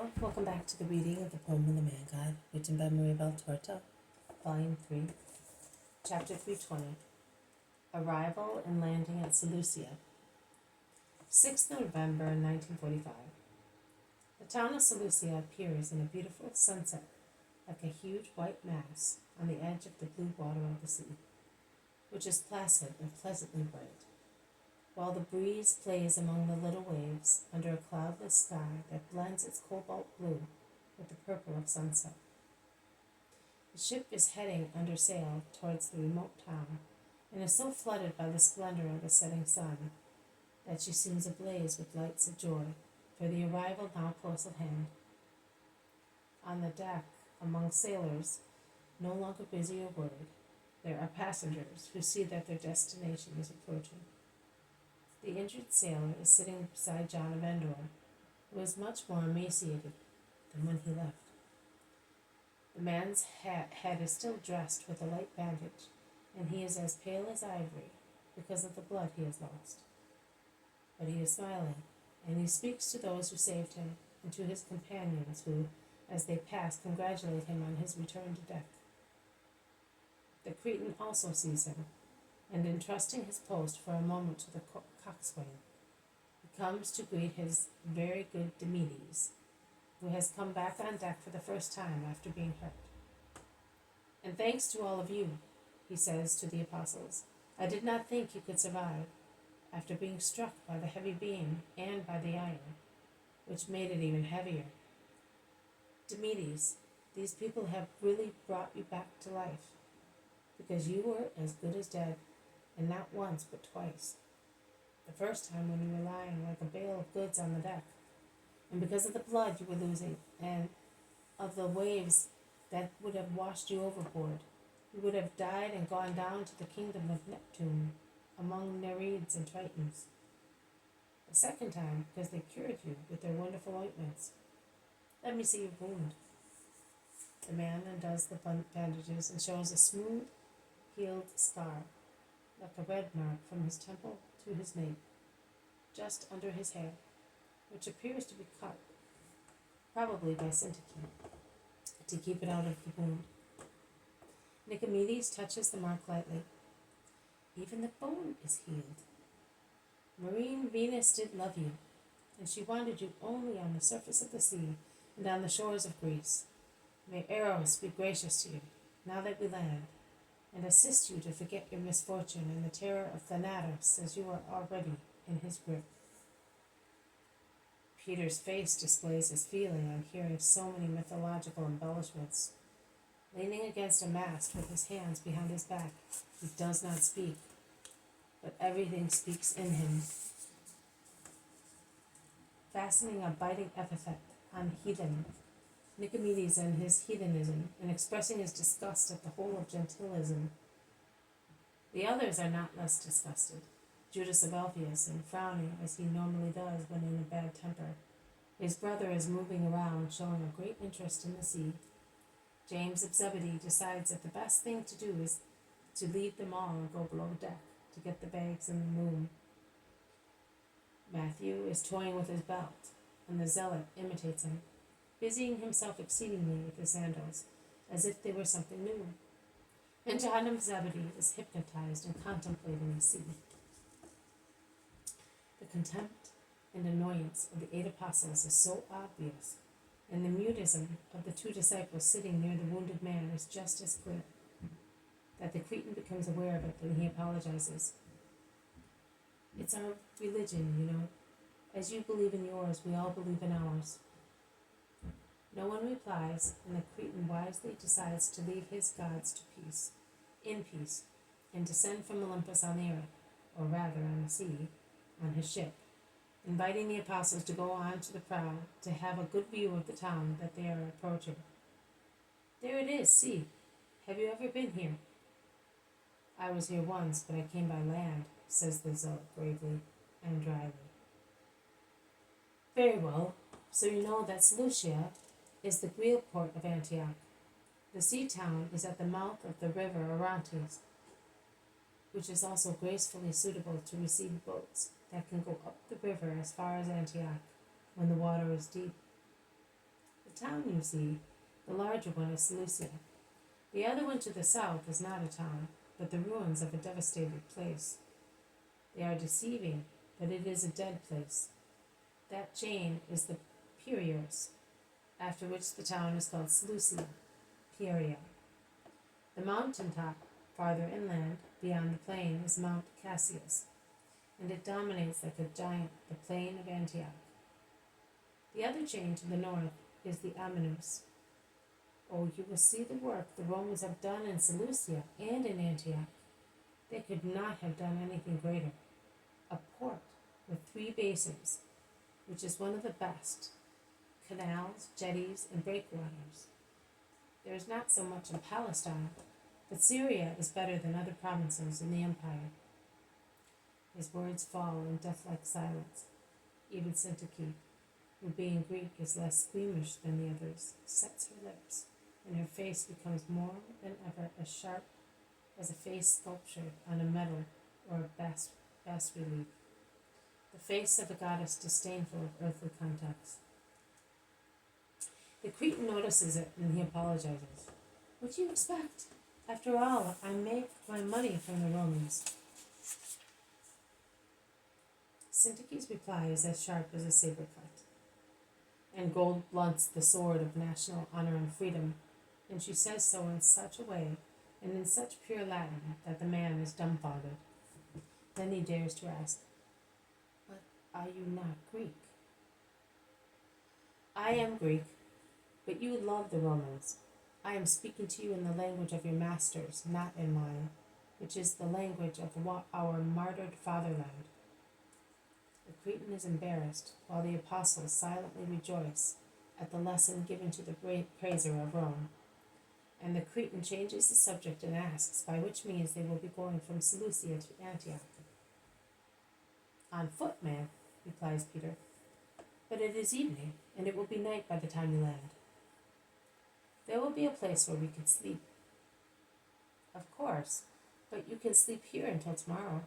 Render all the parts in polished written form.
Hello, welcome back to the reading of the poem of the Man God, written by Maria Valtorta, Volume 3, Chapter 320, Arrival and Landing at Seleucia. 6th November 1945. The town of Seleucia appears in a beautiful sunset like a huge white mass on the edge of the blue water of the sea, which is placid and pleasantly bright, while the breeze plays among the little waves under a cloudless sky that blends its cobalt blue with the purple of sunset. The ship is heading under sail towards the remote town, and is so flooded by the splendor of the setting sun that she seems ablaze with lights of joy for the arrival now close at hand. On the deck, among sailors no longer busy or worried, there are passengers who see that their destination is approaching. The injured sailor is sitting beside John of Endor, who is much more emaciated than when he left. The man's head is still dressed with a light bandage, and he is as pale as ivory because of the blood he has lost. But he is smiling, and he speaks to those who saved him, and to his companions who, as they pass, congratulate him on his return to deck. The Cretan also sees him, and entrusting his post for a moment to the coxswain, he comes to greet his very good Demedes, who has come back on deck for the first time after being hurt. And thanks to all of you, he says to the apostles, I did not think you could survive, after being struck by the heavy beam and by the iron, which made it even heavier. Demedes, these people have really brought you back to life, because you were as good as dead, and not once but twice. The first time when you were lying like a bale of goods on the deck, and because of the blood you were losing, and of the waves that would have washed you overboard, you would have died and gone down to the kingdom of Neptune, among Nereids and Tritons. The second time, because they cured you with their wonderful ointments. Let me see your wound. The man undoes the bandages and shows a smooth, healed scar, like a red mark from his temple to his nape, just under his hair, which appears to be cut, probably by Syntyche, to keep it out of the wound. Nicomedes touches the mark lightly. Even the bone is healed. Marine Venus did love you, and she wanted you only on the surface of the sea and on the shores of Greece. May Eros be gracious to you, now that we land, and assist you to forget your misfortune and the terror of Thanatos, as you are already in his grip. Peter's face displays his feeling on hearing so many mythological embellishments. Leaning against a mast with his hands behind his back, he does not speak, but everything speaks in him. Fastening a biting epithet on heathen, Nicomedes and his heathenism, and expressing his disgust at the whole of gentilism. The others are not less disgusted. Judas of Alphaeus, and frowning as he normally does when in a bad temper. His brother is moving around, showing a great interest in the sea. James of Zebedee decides that the best thing to do is to leave them all and go below deck to get the bags in the moon. Matthew is toying with his belt, and the zealot imitates him, busying himself exceedingly with his sandals, as if they were something new. And John of Zebedee is hypnotized and contemplating the sea. The contempt and annoyance of the 8 apostles is so obvious, and the mutism of the 2 disciples sitting near the wounded man is just as clear, that the Cretan becomes aware of it when he apologizes. It's our religion, you know. As you believe in yours, we all believe in ours. No one replies, and the Cretan wisely decides to leave his gods to peace, in peace, and descend from Olympus on the earth, or rather on the sea, on his ship, inviting the apostles to go on to the prow to have a good view of the town that they are approaching. There it is, see. Have you ever been here? I was here once, but I came by land, says the zealot gravely and dryly. Very well, so you know that Seleucia is the Greek port of Antioch. The sea town is at the mouth of the river Orontes, which is also gracefully suitable to receive boats that can go up the river as far as Antioch when the water is deep. town you see, the larger one, is Seleucia. The other one to the south is not a town, but the ruins of a devastated place. They are deceiving, but it is a dead place. That chain is the Piraeus, after which the town is called Seleucia, Pieria. The mountain top, farther inland, beyond the plain, is Mount Cassius, and it dominates like a giant the plain of Antioch. The other chain to the north is the Amanus. Oh, you will see the work the Romans have done in Seleucia and in Antioch. They could not have done anything greater. A port with 3 basins, which is one of the best, canals, jetties, and breakwaters. There is not so much in Palestine, but Syria is better than other provinces in the empire. His words fall in death-like silence. Even Syntyche, who being Greek is less squeamish than the others, sets her lips, and her face becomes more than ever as sharp as a face sculptured on a medal or a bas relief. The face of a goddess disdainful of earthly contacts. The Cretan notices it and he apologizes. What do you expect? After all, I make my money from the Romans. Syntyche's reply is as sharp as a saber cut, and gold blunts the sword of national honor and freedom, and she says so in such a way and in such pure Latin that the man is dumbfounded. Then he dares to ask, "But are you not Greek?" "I am Greek, but you love the Romans. I am speaking to you in the language of your masters, not in mine, which is the language of our martyred fatherland." The Cretan is embarrassed, while the apostles silently rejoice at the lesson given to the praiser of Rome. And the Cretan changes the subject and asks by which means they will be going from Seleucia to Antioch. "On foot, man," replies Peter. "But it is evening, and it will be night by the time you land." "There will be a place where we can sleep." "Of course, but you can sleep here until tomorrow."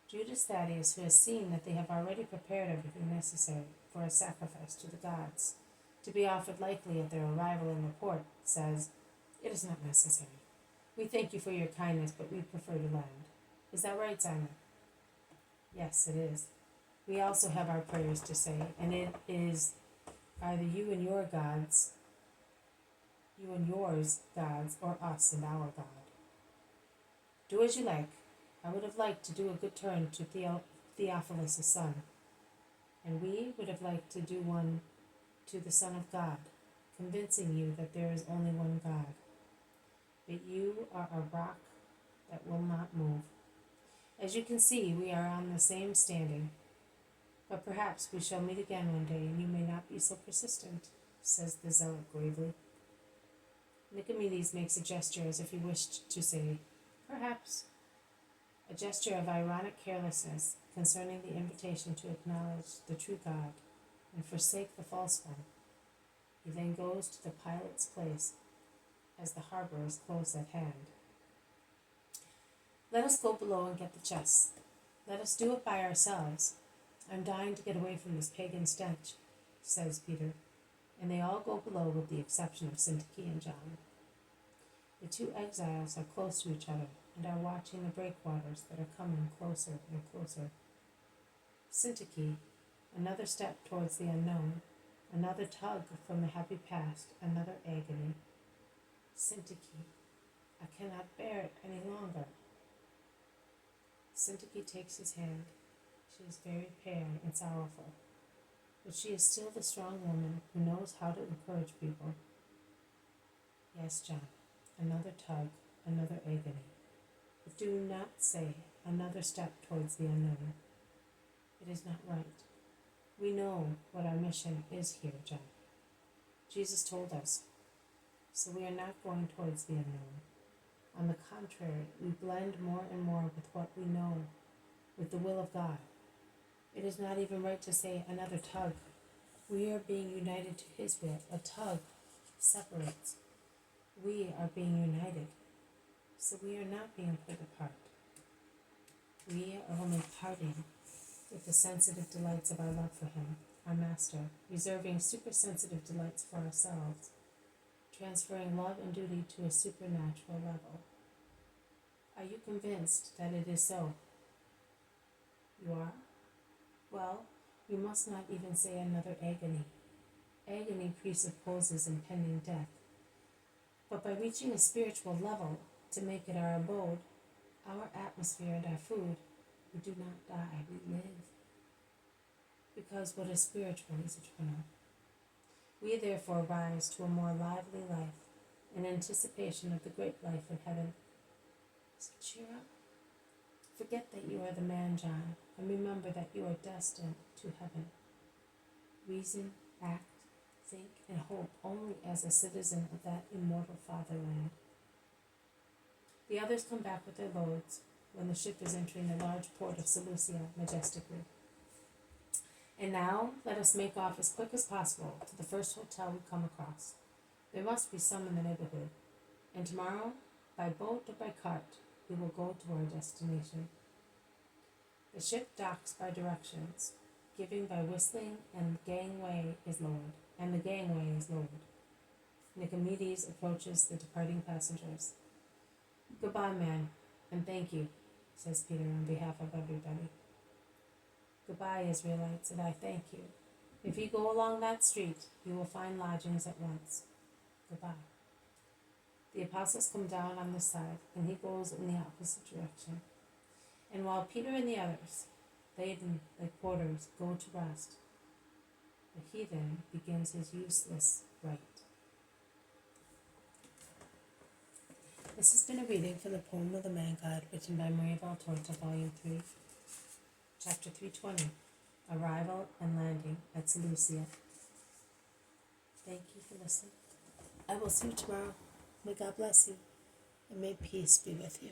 Judas Thaddeus, who has seen that they have already prepared everything necessary for a sacrifice to the gods, to be offered likely at their arrival in the port, says, "It is not necessary. We thank you for your kindness, but we prefer to land. Is that right, Simon?" "Yes, it is. We also have our prayers to say, and it is either you and yours gods, or us and our God. Do as you like. I would have liked to do a good turn to Theophilus' son, and we would have liked to do one to the Son of God, convincing you that there is only one God. But you are a rock that will not move. As you can see, we are on the same standing. But perhaps we shall meet again one day, and you may not be so persistent," says the zealot gravely. Nicomedes makes a gesture as if he wished to say, "Perhaps," a gesture of ironic carelessness concerning the invitation to acknowledge the true God and forsake the false one. He then goes to the pilot's place, as the harbor is close at hand. "Let us go below and get the chests. Let us do it by ourselves. I'm dying to get away from this pagan stench," says Peter, and they all go below with the exception of Syntyche and John. The 2 exiles are close to each other and are watching the breakwaters that are coming closer and closer. Syntyche, another step towards the unknown, another tug from the happy past, another agony. Syntyche, I cannot bear it any longer. Syntyche takes his hand. She is very pale and sorrowful, but she is still the strong woman who knows how to encourage people. "Yes, John, another tug, another agony. But do not say another step towards the unknown. It is not right. We know what our mission is here, John. Jesus told us. So we are not going towards the unknown. On the contrary, we blend more and more with what we know, with the will of God. It is not even right to say another tug. We are being united to His will. A tug separates. We are being united. So we are not being pulled apart. We are only parting with the sensitive delights of our love for Him, our master, reserving supersensitive delights for ourselves, transferring love and duty to a supernatural level. Are you convinced that it is so? You are? Well, you must not even say another agony. Agony presupposes impending death. But by reaching a spiritual level to make it our abode, our atmosphere and our food, we do not die, we live. Because what is spiritual is eternal. We therefore rise to a more lively life in anticipation of the great life in heaven. So cheer up. Forget that you are the man, John, and remember that you are destined to heaven. Reason, act, think, and hope only as a citizen of that immortal fatherland. The others come back with their loads when the ship is entering the large port of Seleucia majestically. And now let us make off as quick as possible to the first hotel we come across. There must be some in the neighborhood. And tomorrow, by boat or by cart, we will go to our destination. The ship docks by directions, giving by whistling, and the gangway is lowered. Nicomedes approaches the departing passengers. Goodbye, man, and thank you, says Peter on behalf of everybody. Goodbye, Israelites, and I thank you. If you go along that street, you will find lodgings at once. Goodbye. The apostles come down on this side, and he goes in the opposite direction. And while Peter and the others, laden like porters, go to rest, the heathen begins his useless rite. This has been a reading from the Poem of the Man God, written by Maria Valtorta, Volume 3, Chapter 320, Arrival and Landing at Seleucia. Thank you for listening. I will see you tomorrow. May God bless you, and may peace be with you.